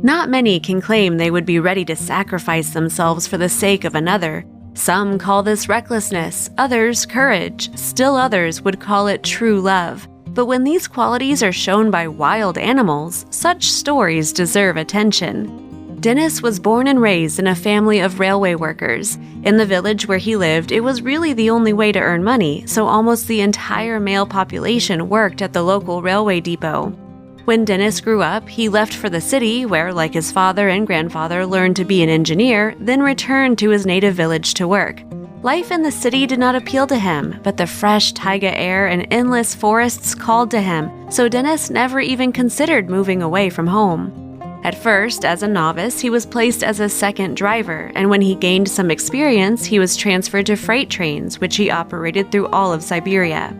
Not many can claim they would be ready to sacrifice themselves for the sake of another. Some call this recklessness, others courage, still others would call it true love. But when these qualities are shown by wild animals, such stories deserve attention. Dennis was born and raised in a family of railway workers. In the village where he lived, it was really the only way to earn money, so almost the entire male population worked at the local railway depot. When Dennis grew up, he left for the city where, like his father and grandfather, learned to be an engineer, then returned to his native village to work. Life in the city did not appeal to him, but the fresh taiga air and endless forests called to him, so Dennis never even considered moving away from home. At first, as a novice, he was placed as a second driver, and when he gained some experience, he was transferred to freight trains, which he operated through all of Siberia.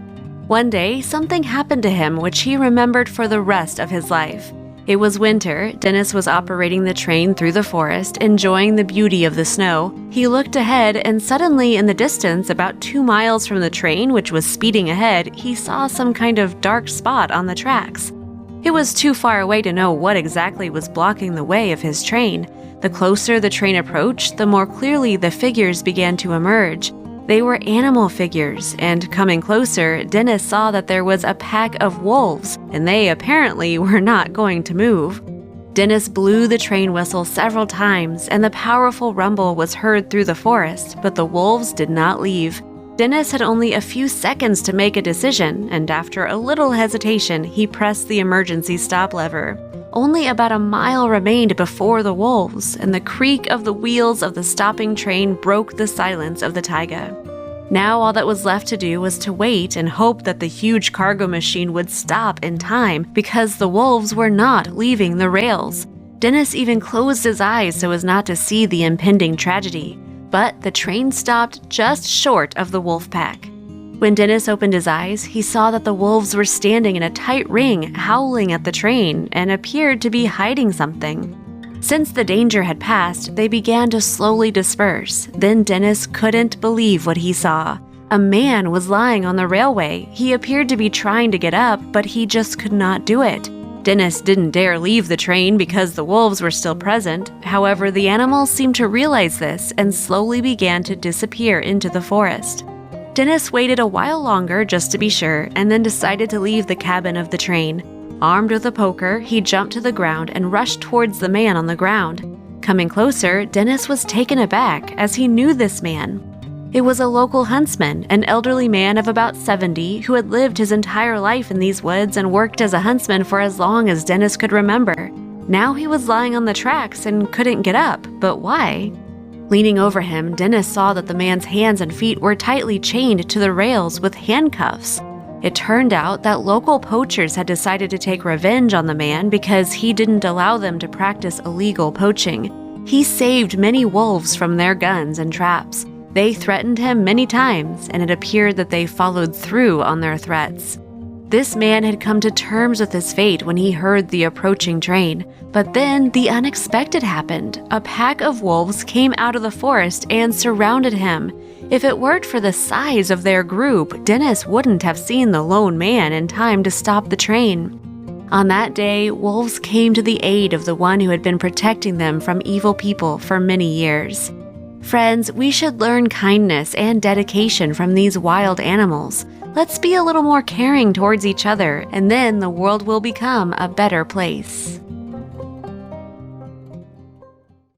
One day, something happened to him which he remembered for the rest of his life. It was winter. Dennis was operating the train through the forest, enjoying the beauty of the snow. He looked ahead, and suddenly in the distance, about 2 miles from the train, which was speeding ahead, he saw some kind of dark spot on the tracks. It was too far away to know what exactly was blocking the way of his train. The closer the train approached, the more clearly the figures began to emerge. They were animal figures, and coming closer, Dennis saw that there was a pack of wolves, and they apparently were not going to move. Dennis blew the train whistle several times, and the powerful rumble was heard through the forest, but the wolves did not leave. Dennis had only a few seconds to make a decision, and after a little hesitation, he pressed the emergency stop lever. Only about a mile remained before the wolves, and the creak of the wheels of the stopping train broke the silence of the taiga. Now all that was left to do was to wait and hope that the huge cargo machine would stop in time, because the wolves were not leaving the rails. Dennis even closed his eyes so as not to see the impending tragedy. But the train stopped just short of the wolf pack. When Dennis opened his eyes, he saw that the wolves were standing in a tight ring, howling at the train, and appeared to be hiding something. Since the danger had passed, they began to slowly disperse. Then Dennis couldn't believe what he saw. A man was lying on the railway. He appeared to be trying to get up, but he just could not do it. Dennis didn't dare leave the train because the wolves were still present. However, the animals seemed to realize this and slowly began to disappear into the forest. Dennis waited a while longer just to be sure, and then decided to leave the cabin of the train. Armed with a poker, he jumped to the ground and rushed towards the man on the ground. Coming closer, Dennis was taken aback as he knew this man. It was a local huntsman, an elderly man of about 70 who had lived his entire life in these woods and worked as a huntsman for as long as Dennis could remember. Now he was lying on the tracks and couldn't get up, but why? Leaning over him, Dennis saw that the man's hands and feet were tightly chained to the rails with handcuffs. It turned out that local poachers had decided to take revenge on the man because he didn't allow them to practice illegal poaching. He saved many wolves from their guns and traps. They threatened him many times, and it appeared that they followed through on their threats. This man had come to terms with his fate when he heard the approaching train. But then the unexpected happened. A pack of wolves came out of the forest and surrounded him. If it weren't for the size of their group, Dennis wouldn't have seen the lone man in time to stop the train. On that day, wolves came to the aid of the one who had been protecting them from evil people for many years. Friends, we should learn kindness and dedication from these wild animals. Let's be a little more caring towards each other, and then the world will become a better place.